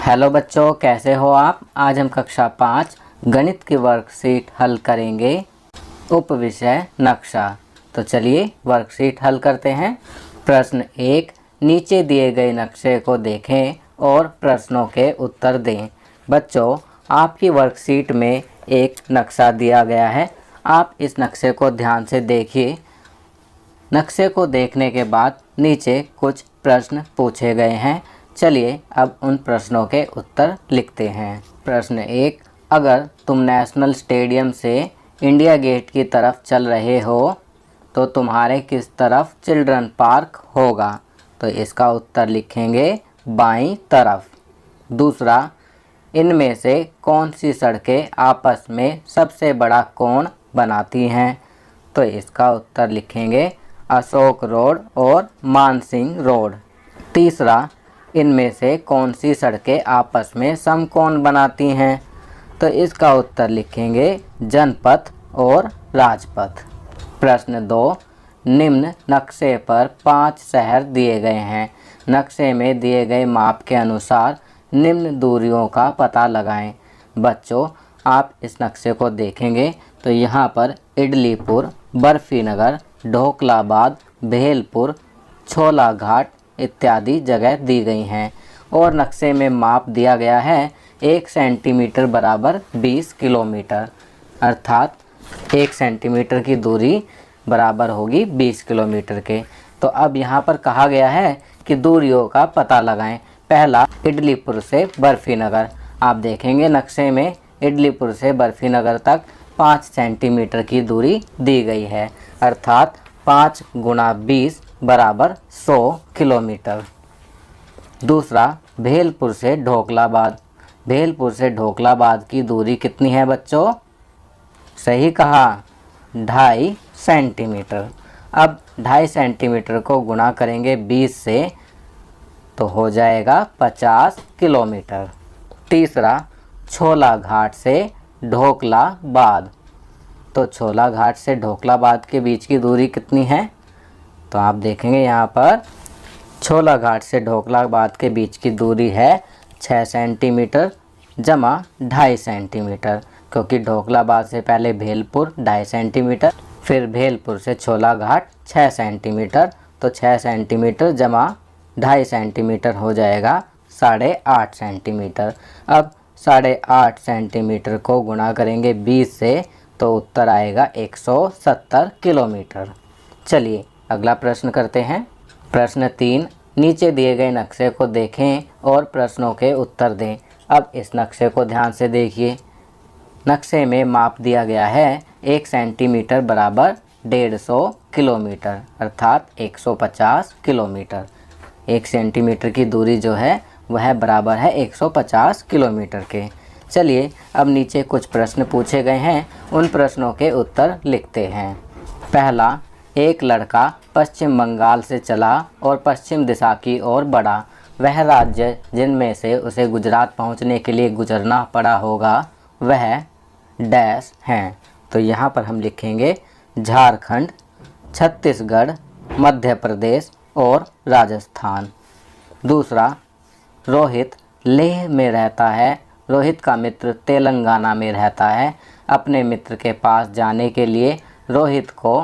Hello बच्चों, कैसे हो आप। आज हम कक्षा 5 गणित की वर्कशीट हल करेंगे। उप विषय नक्शा। तो चलिए वर्कशीट हल करते हैं। प्रश्न 1, नीचे दिए गए नक्शे को देखें और प्रश्नों के उत्तर दें। बच्चों, आपकी वर्कशीट में एक नक्शा दिया गया है। आप इस नक्शे को ध्यान से देखिए। नक्शे को देखने के बाद नीचे कुछ प्रश्न पूछे गए हैं। चलिए अब उन प्रश्नों के उत्तर लिखते हैं। प्रश्न 1, अगर तुम नेशनल स्टेडियम से इंडिया गेट की तरफ चल रहे हो तो तुम्हारे किस तरफ चिल्ड्रन पार्क होगा। तो इसका उत्तर लिखेंगे बाईं तरफ। दूसरा, इनमें से कौन सी सड़कें आपस में सबसे बड़ा कोण बनाती हैं। तो इसका उत्तर लिखेंगे अशोक रोड और मानसिंह रोड। तीसरा, इनमें से कौन सी सड़कें आपस में समकोण बनाती हैं। तो इसका उत्तर लिखेंगे जनपथ और राजपथ। प्रश्न 2, निम्न नक्शे पर 5 शहर दिए गए हैं। नक्शे में दिए गए माप के अनुसार निम्न दूरियों का पता लगाएं। बच्चों, आप इस नक्शे को देखेंगे तो यहाँ पर इडलीपुर, बर्फीनगर, ढोकलाबाद, भेलपुर, छोला घाट इत्यादि जगह दी गई हैं और नक्शे में माप दिया गया है 1 सेंटीमीटर बराबर 20 किलोमीटर, अर्थात 1 सेंटीमीटर की दूरी बराबर होगी 20 किलोमीटर के। तो अब यहाँ पर कहा गया है कि दूरियों का पता लगाएं। पहला, इडलीपुर से बर्फीनगर। आप देखेंगे नक्शे में इडलीपुर से बर्फीनगर तक 5 सेंटीमीटर की दूरी दी गई है, अर्थात 5 गुणा 20 बराबर 100 किलोमीटर। दूसरा, भेलपुर से ढोकलाबाद। भेलपुर से ढोकलाबाद की दूरी कितनी है बच्चों? सही कहा, 2.5 सेंटीमीटर। अब 2.5 सेंटीमीटर को गुणा करेंगे 20 से तो हो जाएगा 50 किलोमीटर। तीसरा, छोला घाट से ढोकलाबाद। तो छोला घाट से ढोकलाबाद के बीच की दूरी कितनी है? तो आप देखेंगे यहाँ पर छोला घाट से ढोकलाबाद के बीच की दूरी है 6 सेंटीमीटर जमा 2.5 सेंटीमीटर, क्योंकि ढोकलाबाद से पहले भेलपुर 2.5 सेंटीमीटर, फिर भेलपुर से छोला घाट 6 सेंटीमीटर, तो 6 सेंटीमीटर जमा 2.5 सेंटीमीटर हो जाएगा 8.5 सेंटीमीटर। अब 8.5 सेंटीमीटर को गुणा करेंगे 20 से तो उत्तर आएगा 170 किलोमीटर। चलिए अगला प्रश्न करते हैं। प्रश्न 3, नीचे दिए गए नक्शे को देखें और प्रश्नों के उत्तर दें। अब इस नक्शे को ध्यान से देखिए। नक्शे में माप दिया गया है 1 सेंटीमीटर बराबर 150 किलोमीटर, अर्थात 150 किलोमीटर। 1 सेंटीमीटर की दूरी जो है वह बराबर है 150 किलोमीटर के। चलिए अब नीचे कुछ प्रश्न पूछे गए हैं, उन प्रश्नों के उत्तर लिखते हैं। पहला, एक लड़का पश्चिम बंगाल से चला और पश्चिम दिशा की ओर बढ़ा। वह राज्य जिनमें से उसे गुजरात पहुंचने के लिए गुजरना पड़ा होगा वह डैश हैं। तो यहाँ पर हम लिखेंगे झारखंड, छत्तीसगढ़, मध्य प्रदेश और राजस्थान। दूसरा, रोहित लेह में रहता है। रोहित का मित्र तेलंगाना में रहता है। अपने मित्र के पास जाने के लिए रोहित को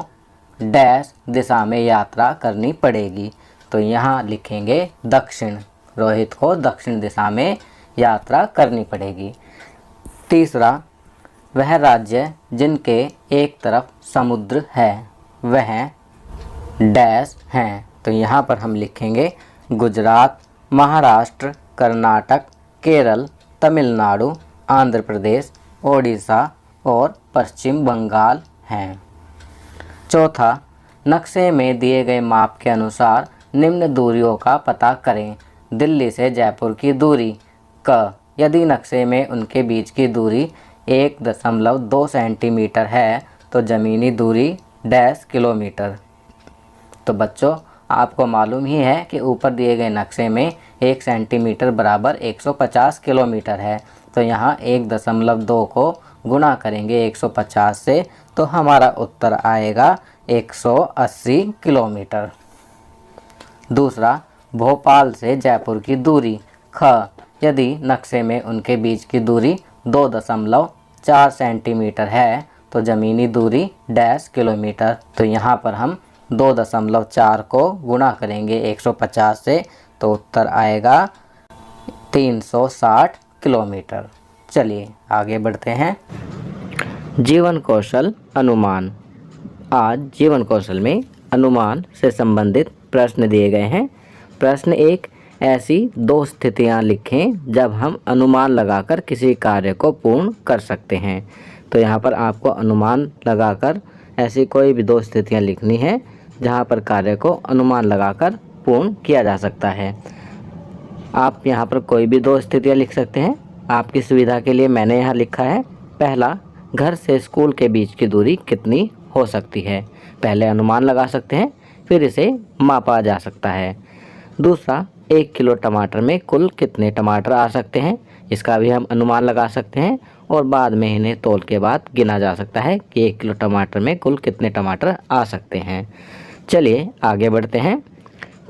डैश दिशा में यात्रा करनी पड़ेगी। तो यहाँ लिखेंगे दक्षिण। रोहित को दक्षिण दिशा में यात्रा करनी पड़ेगी। तीसरा, वह राज्य जिनके एक तरफ समुद्र है वह डैश हैं। तो यहाँ पर हम लिखेंगे गुजरात, महाराष्ट्र, कर्नाटक, केरल, तमिलनाडु, आंध्र प्रदेश, ओडिशा और पश्चिम बंगाल हैं। चौथा, नक्शे में दिए गए माप के अनुसार निम्न दूरियों का पता करें। दिल्ली से जयपुर की दूरी क, यदि नक्शे में उनके बीच की दूरी 1.2 सेंटीमीटर है तो ज़मीनी दूरी डैश किलोमीटर। तो बच्चों, आपको मालूम ही है कि ऊपर दिए गए नक्शे में 1 सेंटीमीटर बराबर 150 किलोमीटर है। तो यहाँ 1.2 को गुणा करेंगे 150 से तो हमारा उत्तर आएगा 180 किलोमीटर। दूसरा, भोपाल से जयपुर की दूरी ख, यदि नक्शे में उनके बीच की दूरी 2.4 सेंटीमीटर है तो ज़मीनी दूरी डैश किलोमीटर। तो यहाँ पर हम 2.4 को गुणा करेंगे 150 से तो उत्तर आएगा 360 किलोमीटर। चलिए आगे बढ़ते हैं। जीवन कौशल अनुमान। आज जीवन कौशल में अनुमान से संबंधित प्रश्न दिए गए हैं। प्रश्न 1, ऐसी 2 स्थितियां लिखें जब हम अनुमान लगाकर किसी कार्य को पूर्ण कर सकते हैं। तो यहाँ पर आपको अनुमान लगाकर ऐसी कोई भी 2 स्थितियां लिखनी है जहाँ पर कार्य को अनुमान लगाकर पूर्ण किया जा सकता है। आप यहाँ पर कोई भी 2 स्थितियां लिख सकते हैं। आपकी सुविधा के लिए मैंने यहाँ लिखा है। पहला, घर से स्कूल के बीच की दूरी कितनी हो सकती है। पहले अनुमान लगा सकते हैं, फिर इसे मापा जा सकता है। दूसरा, 1 किलो टमाटर में कुल कितने टमाटर आ सकते हैं। इसका भी हम अनुमान लगा सकते हैं और बाद में इन्हें तौल के बाद गिना जा सकता है कि 1 किलो टमाटर में कुल कितने टमाटर आ सकते हैं। चलिए आगे बढ़ते हैं।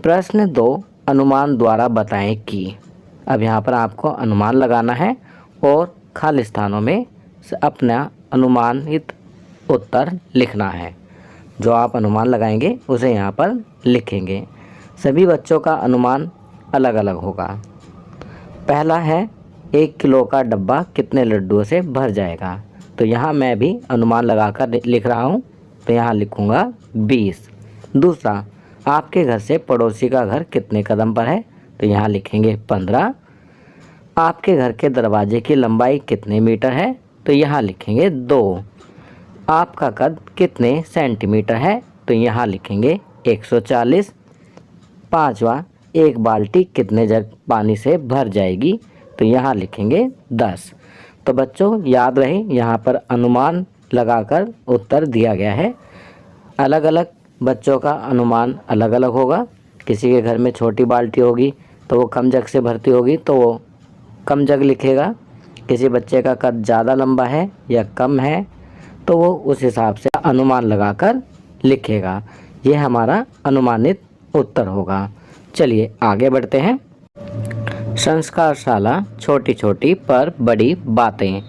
प्रश्न 2, अनुमान द्वारा बताएं कि। अब यहाँ पर आपको अनुमान लगाना है और खाली स्थानों में अपना अनुमानित उत्तर लिखना है। जो आप अनुमान लगाएंगे उसे यहाँ पर लिखेंगे। सभी बच्चों का अनुमान अलग अलग होगा। पहला है 1 किलो का डब्बा कितने लड्डुओं से भर जाएगा। तो यहाँ मैं भी अनुमान लगाकर लिख रहा हूँ, तो यहाँ लिखूँगा 20। दूसरा, आपके घर से पड़ोसी का घर कितने कदम पर है। तो यहाँ लिखेंगे 15। आपके घर के दरवाजे की लंबाई कितने मीटर है। तो यहाँ लिखेंगे 2। आपका कद कितने सेंटीमीटर है। तो यहाँ लिखेंगे 140। पाँचवा, 1 बाल्टी कितने जग पानी से भर जाएगी। तो यहाँ लिखेंगे 10। तो बच्चों याद रहे, यहाँ पर अनुमान लगाकर उत्तर दिया गया है। अलग अलग बच्चों का अनुमान अलग अलग होगा। किसी के घर में छोटी बाल्टी होगी तो वो कम जग से भरती होगी तो वो कम जग लिखेगा। किसी बच्चे का कद ज़्यादा लंबा है या कम है तो वो उस हिसाब से अनुमान लगाकर लिखेगा। ये हमारा अनुमानित उत्तर होगा। चलिए आगे बढ़ते हैं। संस्कारशाला, छोटी छोटी पर बड़ी बातें।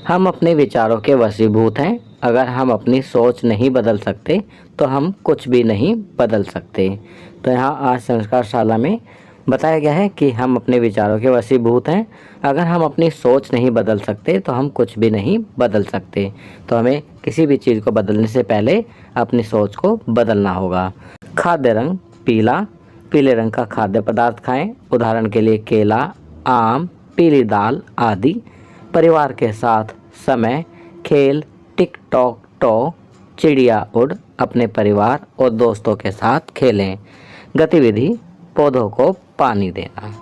हम अपने विचारों के वशीभूत हैं। अगर हम अपनी सोच नहीं बदल सकते तो हम कुछ भी नहीं बदल सकते। तो यहाँ आज संस्कारशाला में बताया गया है कि हम अपने विचारों के वशीभूत हैं। अगर हम अपनी सोच नहीं बदल सकते तो हम कुछ भी नहीं बदल सकते। तो हमें किसी भी चीज़ को बदलने से पहले अपनी सोच को बदलना होगा। खाद्य रंग पीला, पीले रंग का खाद्य पदार्थ खाएं। उदाहरण के लिए केला, आम, पीली दाल आदि। परिवार के साथ समय, खेल, टिक टॉक टो, चिड़िया उड़, अपने परिवार और दोस्तों के साथ खेलें। गतिविधि, पौधों को पानी देना।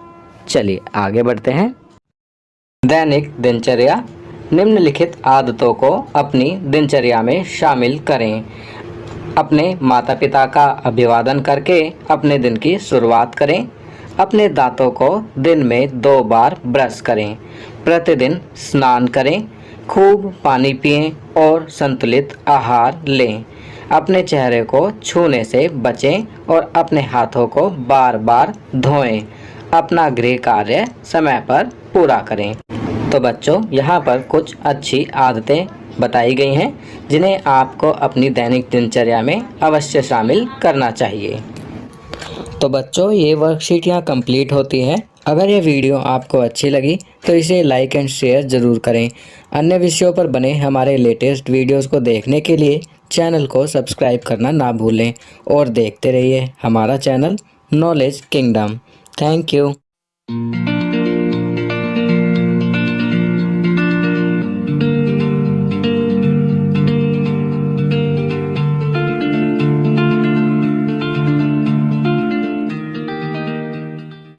चलिए आगे बढ़ते हैं। दैनिक दिनचर्या, निम्नलिखित आदतों को अपनी दिनचर्या में शामिल करें। अपने माता पिता का अभिवादन करके अपने दिन की शुरुआत करें। अपने दांतों को दिन में 2 बार ब्रश करें। प्रतिदिन स्नान करें। खूब पानी पिएं और संतुलित आहार लें। अपने चेहरे को छूने से बचें और अपने हाथों को बार बार धोएं। अपना गृह कार्य समय पर पूरा करें। तो बच्चों यहाँ पर कुछ अच्छी आदतें बताई गई हैं जिन्हें आपको अपनी दैनिक दिनचर्या में अवश्य शामिल करना चाहिए। तो बच्चों ये वर्कशीट यहाँ कंप्लीट होती है। अगर ये वीडियो आपको अच्छी लगी तो इसे लाइक एंड शेयर ज़रूर करें। अन्य विषयों पर बने हमारे लेटेस्ट वीडियोस को देखने के लिए चैनल को सब्सक्राइब करना ना भूलें और देखते रहिए हमारा channel knowledge kingdom. Thank you.